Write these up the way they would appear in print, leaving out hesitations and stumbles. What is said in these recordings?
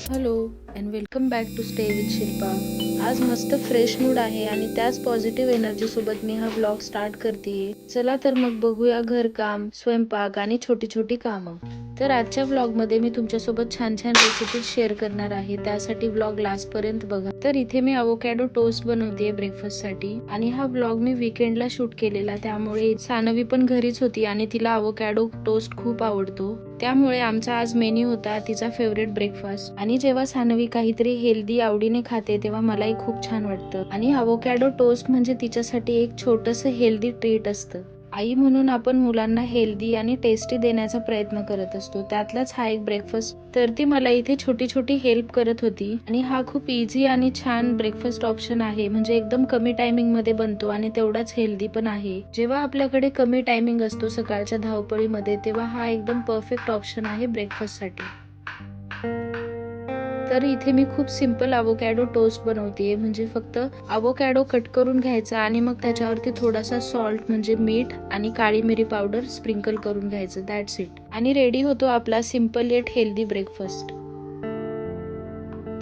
Hello and welcome back to stay with Shilpa. आज मस्त fresh mood आहे आणि त्याच पॉझिटिव्ह एनर्जी सोबत मी हा ब्लॉग स्टार्ट करतेय. चला तर मग बघूया घरकाम, स्वयंपाक आणि छोटी छोटी कामं. तर आजच्या व्लॉग मध्ये मी तुमच्यासोबत छान छान रेसिपी शेअर करणार आहे. त्यासाठी व्लॉग लास्ट पर्यंत बघा. तर इथे मी अवोकॅडो टोस्ट बनवतेय ब्रेकफास्ट साठी आणि हा व्लॉग मी वीकेंडला शूट केलेला, त्यामुळे सानवी पण घरीच होती आणि तिला अवोकॅडो टोस्ट खूप आवडतो. त्यामुळे आमचा आज मेन्यू होता तिचा फेवरेट ब्रेकफास्ट. आणि जेव्हा सानवी काहीतरी हेल्दी आवडीने खाते तेव्हा मलाही खूप छान वाटतं. आणि अवोकॅडो टोस्ट म्हणजे तिच्यासाठी एक छोटंसं हेल्दी ट्रीट असतं. आई म्हणून आपण मुलांना हेल्दी आणि टेस्टी देण्याचा प्रयत्न करत असतो, त्यातलाच हा एक ब्रेकफास्ट. तर ती मला इथे छोटी छोटी हेल्प करत होती आणि हा खूप इझी आणि छान ब्रेकफास्ट ऑप्शन आहे. म्हणजे एकदम कमी टायमिंग मध्ये बनतो आणि तेवढाच हेल्दी पण आहे. जेव्हा आपल्याकडे कमी टायमिंग असतो सकाळच्या धावपळीमध्ये, तेव्हा हा एकदम परफेक्ट ऑप्शन आहे ब्रेकफास्ट साठी. तर इथे मी खूप सिंपल अवोकॅडो टोस्ट बनवतेय. म्हणजे फक्त अवोकॅडो कट करून घ्यायचा आणि मग त्याच्यावरती थोडासा सॉल्ट म्हणजे मीठ आणि काळी मिरी पावडर स्प्रिंकल करून घ्यायचं. That's it. आणि रेडी होतो आपला सिंपल येट हेल्दी ब्रेकफास्ट.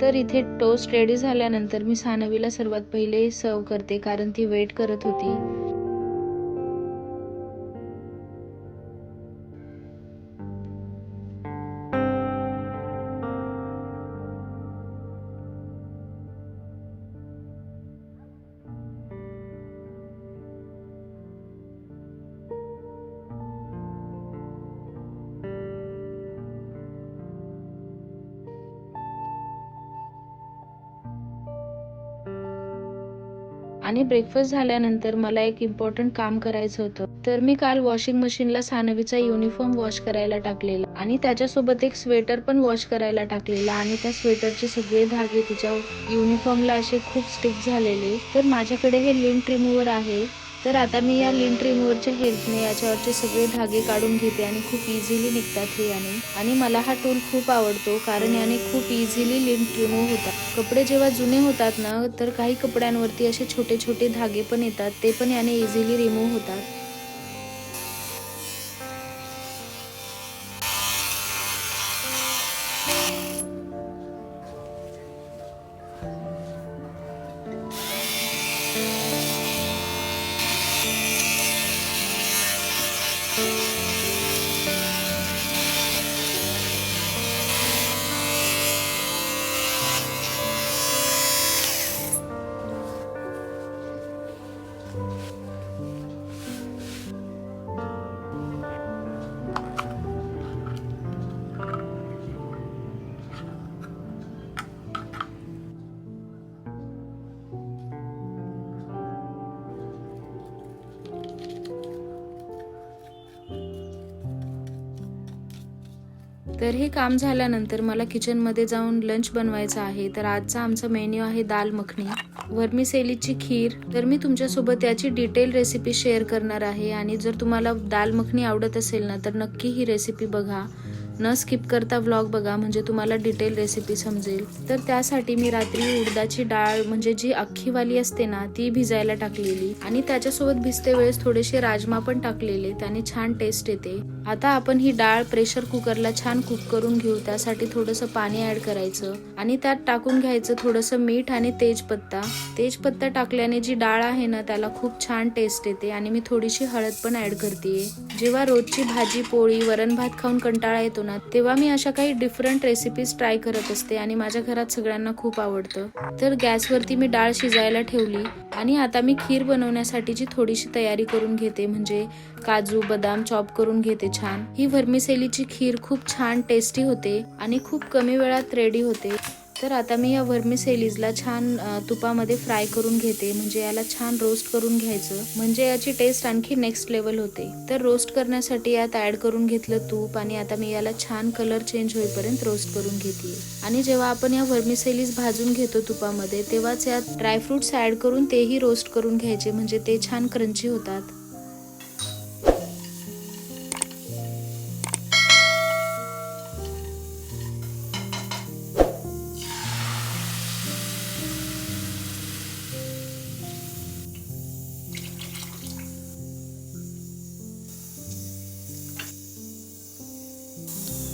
तर इथे टोस्ट रेडी झाल्यानंतर मी सानवीला सर्वात पहिले सर्व करते, कारण ती वेट करत होती. आणि ब्रेकफास्ट झाल्यानंतर मला एक इम्पॉर्टंट काम करायचं होतं. तर मी काल वॉशिंग मशीनला सानवीचा युनिफॉर्म वॉश करायला टाकलेला आणि त्याच्यासोबत एक स्वेटर पण वॉश करायला टाकलेला. आणि त्या स्वेटरचे सगळे धागे तिच्या युनिफॉर्मला असे खूप स्टिक झालेले. तर माझ्याकडे हे लिंट रिमूव्हर आहे. तर आता मी या लिंट रिमूव्हरच्या हेल्पने याच्यावरचे सगळे धागे काढून घेते आणि खूप इझिली निघतात हे याने. आणि मला हा टूल खूप आवडतो कारण याने खूप इझिली लिंट रिमूव्ह होतात. कपडे जेव्हा जुने होतात ना, तर काही कपड्यांवरती असे छोटे छोटे धागे पण येतात, ते पण याने इझिली रिमूव्ह होतात. तर हे काम झाल्यानंतर मला किचन मध्ये जाऊन लंच बनवायचा आहे. तर आजचा आमचा मेन्यू आहे दाल मखनी, वर्मिसेलीची खीर. तर मी तुमच्यासोबत याची डिटेल रेसिपी शेअर करणार आहे. आणि जर तुम्हाला दाल मखनी आवडत असेल ना, तर नक्की ही रेसिपी बघा. न स्किप करता व्लॉग बघा, म्हणजे तुम्हाला डिटेल रेसिपी समजेल. तर त्यासाठी मी रात्री उडदाची डाळ म्हणजे जी अख्खीवाली असते ना, ती भिजायला टाकलेली आणि त्याच्यासोबत भिजते वेळेस थोडेसे राजमा पण टाकलेले, त्याने छान टेस्ट येते. आता आपण ही डाळ प्रेशर कुकरला छान कुक करून घेऊ. त्यासाठी थोडंसं पाणी ऍड करायचं आणि त्यात टाकून घ्यायचं थोडंसं मीठ आणि तेजपत्ता. तेजपत्ता टाकल्याने जी डाळ आहे ना, त्याला खूप छान टेस्ट येते. आणि मी थोडीशी हळद पण ऍड करतेय. जेव्हा रोजची भाजी पोळी वरण भात खाऊन कंटाळा येतो ना, तेव्हा मी अशा काही डिफरंट रेसिपीज ट्राय करत असते आणि माझ्या घरात सगळ्यांना खूप आवडतं. तर गॅसवरती मी डाळ शिजायला ठेवली आणि आता मी खीर बनवण्यासाठीची थोडीशी तयारी करून घेते. म्हणजे काजू बदाम चॉप करून घेते छान. ही व्हर्मिसेलीची खीर खूप छान टेस्टी होते आणि खूप कमी वेळात रेडी होते. तर आता मी या व्हर्मिसेलीजला छान तुपामध्ये फ्राय करून घेते. म्हणजे याला छान रोस्ट करून घ्यायचं, म्हणजे याची टेस्ट आणखी नेक्स्ट लेवल होते. तर रोस्ट करण्यासाठी यात ऍड करून घेतलं तूप आणि आता मी याला छान कलर चेंज होईपर्यंत रोस्ट करून घेते. आणि जेव्हा आपण या व्हर्मिसेलीज भाजून घेतो तुपामध्ये, तेव्हाच यात ड्रायफ्रुट्स ऍड करून तेही रोस्ट करून घ्यायचे, म्हणजे ते छान क्रंची होतात.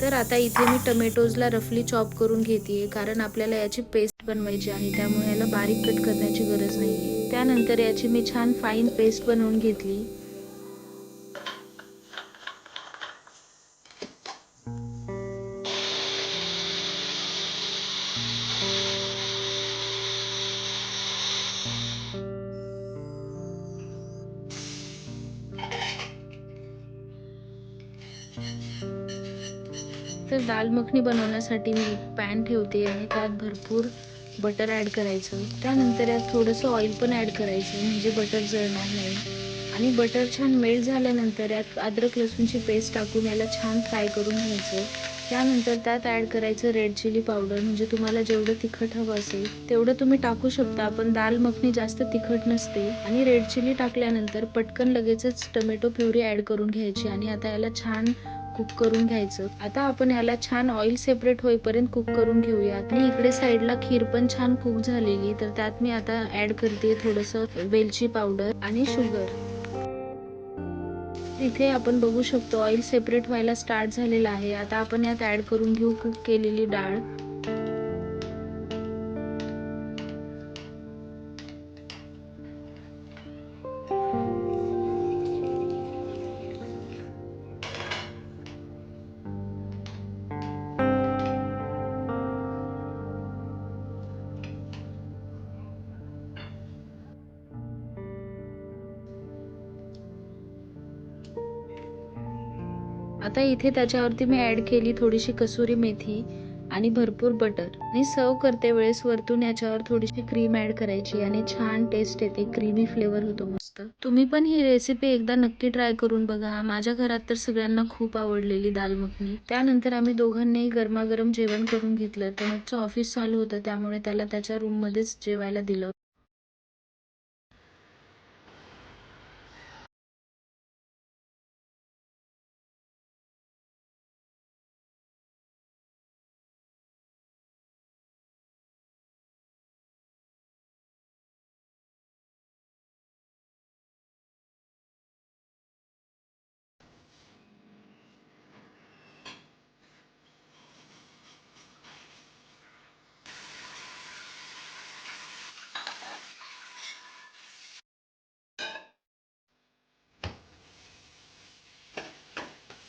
तर आता इथे मी टोमॅटोजला रफली चॉप करून घेते, कारण आपल्याला याची पेस्ट बनवायची आहे, त्यामुळे याला बारीक कट करण्याची गरज नाहीये. त्यानंतर याची मी छान फाईन पेस्ट बनवून घेतली. तर दाल मखनी बनवण्यासाठी मी एक पॅन ठेवते आणि त्यात भरपूर बटर ॲड करायचं. त्यानंतर यात थोडंसं ऑइल पण ॲड करायचं, म्हणजे बटर जळणार नाही. आणि बटर छान मेल्ट झाल्यानंतर यात अद्रक लसूणची पेस्ट टाकून याला छान फ्राय करून घ्यायचं. त्यानंतर त्यात ॲड करायचं रेड चिली पावडर, म्हणजे तुम्हाला जेवढं तिखट हवं असेल तेवढं तुम्ही टाकू शकता, पण दाल मखनी जास्त तिखट नसते. आणि रेड चिली टाकल्यानंतर पटकन लगेचच टोमॅटो प्युरी ॲड करून घ्यायची आणि आता याला छान कुक करून घ्यायचं. आता आपण याला छान ऑइल सेपरेट होईपर्यंत कुक करून घेऊयात. आणि इकडे साईडला खीर पण छान कुक झालेली, तर त्यात मी आता ॲड करते थोडंसं वेलची पावडर आणि शुगर. इथे आपण बघू शकतो ऑइल सेपरेट व्हायला स्टार्ट झालेला आहे. आता आपण यात ॲड करून घेऊ कुक केलेली डाळ. आता इथे त्याच्यावरती मी ॲड केली थोडीशी कसुरी मेथी आणि भरपूर बटर. आणि सर्व करते वेळेस वरतून याच्यावर थोडीशी क्रीम ॲड करायची आणि छान टेस्ट येते, क्रीमी फ्लेवर होतो मस्त. तुम्ही पण ही रेसिपी एकदा नक्की ट्राय करून बघा. माझ्या घरात तर सगळ्यांना खूप आवडलेली दाल मखनी. त्यानंतर आम्ही दोघांनीही गरमागरम जेवण करून घेतलं. तनुजचं ऑफिस चालू होतं, त्यामुळे त्याला त्याच्या रूममध्येच जेवायला दिलं.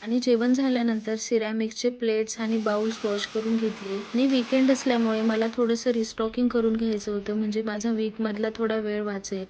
आणि जेवण झाल्यानंतर सिरॅमिकचे प्लेट्स आणि बाउल्स वॉश करून घेतले. आणि वीकेंड असल्यामुळे मला थोडंसं रिस्टॉकिंग करून घ्यायचं होतं, म्हणजे माझा वीकमधला थोडा वेळ वाचेल.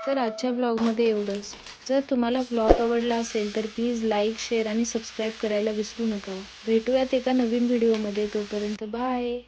तर आजच्या ब्लॉगमध्ये एवढंच. जर तुम्हाला ब्लॉग आवडला असेल तर प्लीज लाईक, शेअर आणि सबस्क्राईब करायला विसरू नका. भेटूयात एका नवीन व्हिडिओमध्ये. तोपर्यंत बाय.